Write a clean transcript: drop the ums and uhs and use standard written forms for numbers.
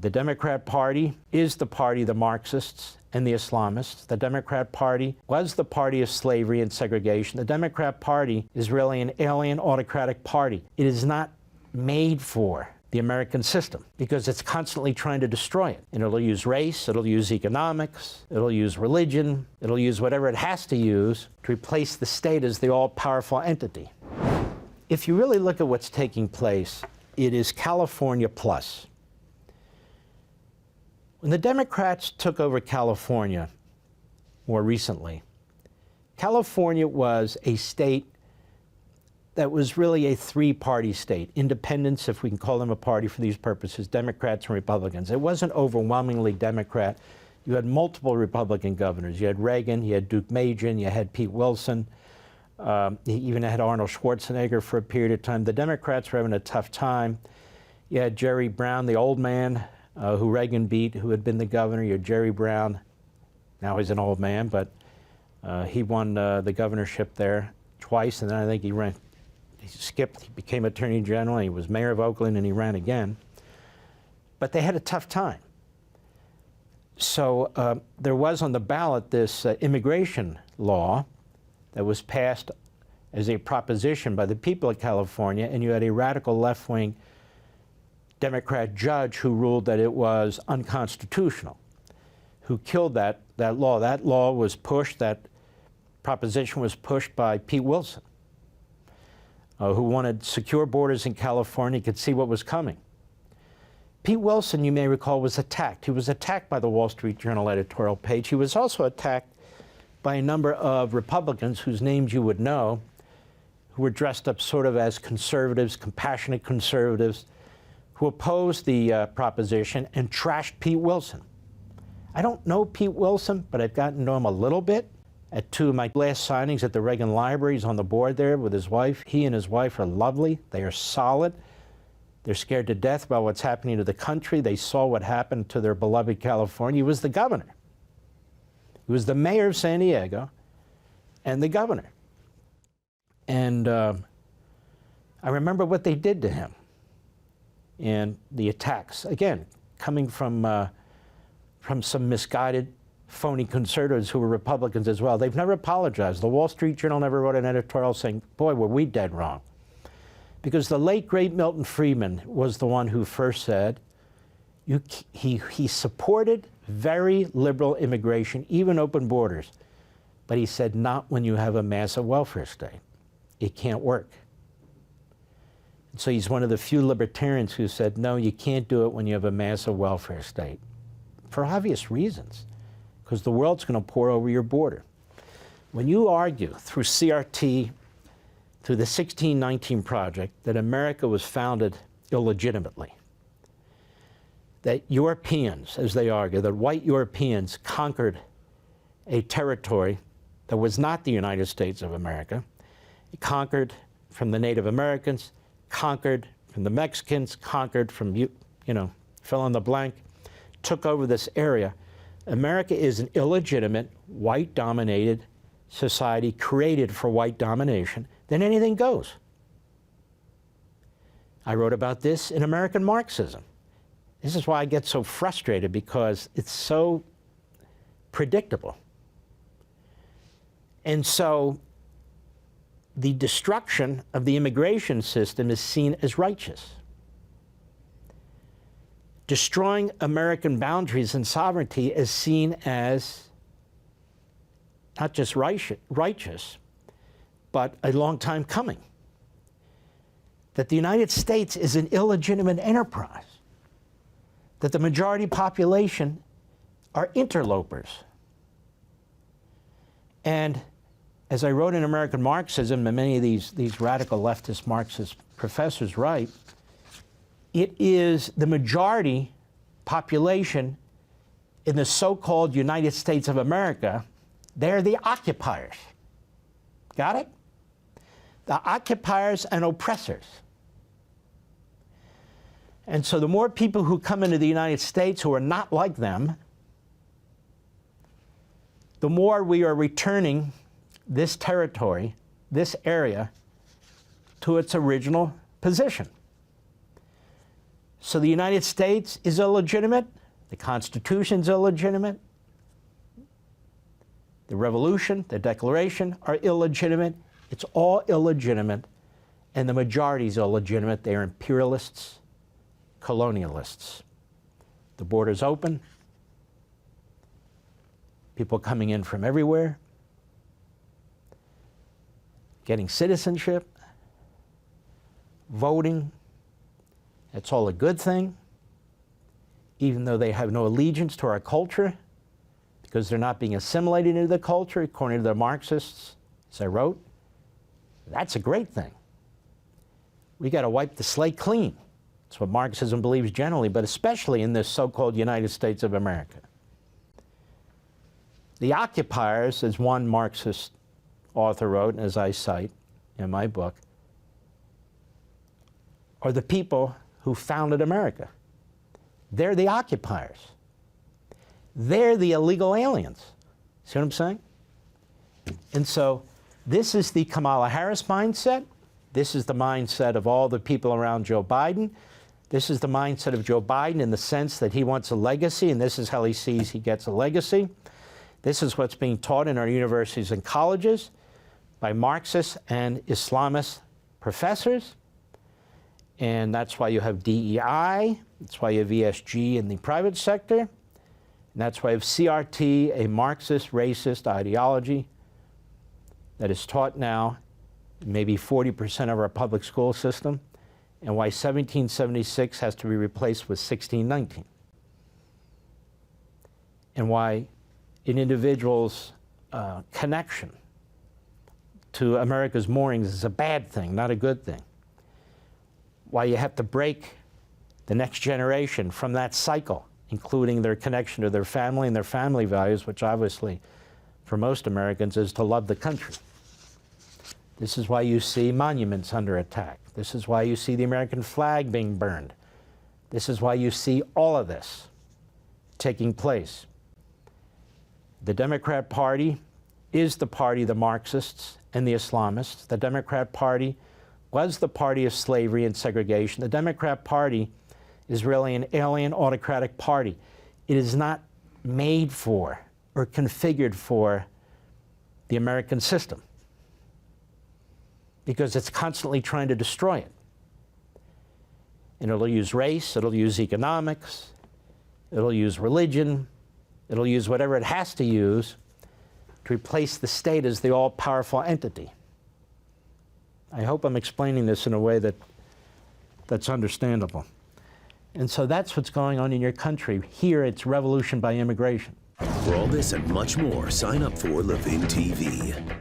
The Democrat Party is the party of the Marxists and the Islamists. The Democrat Party was the party of slavery and segregation. The Democrat Party is really an alien autocratic party. It is not made for the American system because it's constantly trying to destroy it. And it'll use race, it'll use economics, it'll use religion, it'll use whatever it has to use to replace the state as the all-powerful entity. If you really look at what's taking place, it is California plus. When the Democrats took over California more recently, California was a state that was really a three-party state. Independents, if we can call them a party for these purposes, Democrats and Republicans. It wasn't overwhelmingly Democrat. You had multiple Republican governors. You had Reagan, you had Duke Majan, you had Pete Wilson. You even had Arnold Schwarzenegger for a period of time. The Democrats were having a tough time. You had Jerry Brown, the old man, who Reagan beat, who had been the governor. You had Jerry Brown. Now he's an old man, but he won the governorship there twice, and then I think he skipped, he became Attorney General, he was mayor of Oakland, and he ran again. But they had a tough time. So there was on the ballot this immigration law that was passed as a proposition by the people of California, and you had a radical left-wing Democrat judge who ruled that it was unconstitutional, who killed that law. That law was pushed, that proposition was pushed by Pete Wilson, who wanted secure borders in California, could see what was coming. Pete Wilson, you may recall, was attacked. He was attacked by the Wall Street Journal editorial page. He was also attacked by a number of Republicans whose names you would know, who were dressed up sort of as conservatives, compassionate conservatives, who opposed the proposition and trashed Pete Wilson. I don't know Pete Wilson, but I've gotten to know him a little bit. At two of my last signings at the Reagan Library, he's on the board there with his wife. He and his wife are lovely. They are solid. They're scared to death about what's happening to the country. They saw what happened to their beloved California. He was the governor. He was the mayor of San Diego and the governor. And I remember what they did to him and the attacks, again, coming from some misguided, phony conservatives who were Republicans as well. They've never apologized. The Wall Street Journal never wrote an editorial saying, boy, were we dead wrong. Because the late, great Milton Friedman was the one who first said, he supported very liberal immigration, even open borders. But he said, not when you have a massive welfare state. It can't work. And so he's one of the few libertarians who said, no, you can't do it when you have a massive welfare state. For obvious reasons, because the world's going to pour over your border. When you argue through CRT, through the 1619 Project, that America was founded illegitimately, that Europeans, as they argue, that white Europeans conquered a territory that was not the United States of America, it conquered from the Native Americans, conquered from the Mexicans, conquered from, you know, fill in the blank, took over this area. America is an illegitimate, white-dominated society created for white domination. Then anything goes. I wrote about this in American Marxism. This is why I get so frustrated, because it's so predictable. And so the destruction of the immigration system is seen as righteous. Destroying American boundaries and sovereignty is seen as not just righteous, but a long time coming. That the United States is an illegitimate enterprise. That the majority population are interlopers. And as I wrote in American Marxism, and many of these radical leftist Marxist professors write, it is the majority population in the so-called United States of America. They're the occupiers. Got it? The occupiers and oppressors. And so the more people who come into the United States who are not like them, the more we are returning this territory, this area, to its original position. So the United States is illegitimate, the Constitution's illegitimate, the Revolution, the Declaration are illegitimate. It's all illegitimate, and the majority's illegitimate. They are imperialists, colonialists. The border's open, people coming in from everywhere, getting citizenship, voting. It's all a good thing, even though they have no allegiance to our culture, because they're not being assimilated into the culture, according to the Marxists, as I wrote. That's a great thing. We got to wipe the slate clean. That's what Marxism believes generally, but especially in this so-called United States of America. The occupiers, as one Marxist author wrote, and as I cite in my book, are the people who founded America. They're the occupiers. They're the illegal aliens. See what I'm saying? And so this is the Kamala Harris mindset. This is the mindset of all the people around Joe Biden. This is the mindset of Joe Biden in the sense that he wants a legacy, and this is how he sees he gets a legacy. This is what's being taught in our universities and colleges by Marxist and Islamist professors. And that's why you have DEI. That's why you have ESG in the private sector. And that's why you have CRT, a Marxist, racist ideology that is taught now in maybe 40% of our public school system, and why 1776 has to be replaced with 1619. And why an individual's connection to America's moorings is a bad thing, not a good thing. Why you have to break the next generation from that cycle, including their connection to their family and their family values, which obviously, for most Americans, is to love the country. This is why you see monuments under attack. This is why you see the American flag being burned. This is why you see all of this taking place. The Democrat Party is the party of the Marxists and the Islamists. The Democrat Party was the party of slavery and segregation. The Democrat Party is really an alien autocratic party. It is not made for or configured for the American system, because it's constantly trying to destroy it. And it'll use race, it'll use economics, it'll use religion, it'll use whatever it has to use to replace the state as the all-powerful entity. I hope I'm explaining this in a way that's understandable. And so that's what's going on in your country. Here, it's revolution by immigration. For all this and much more, sign up for LEVIN TV.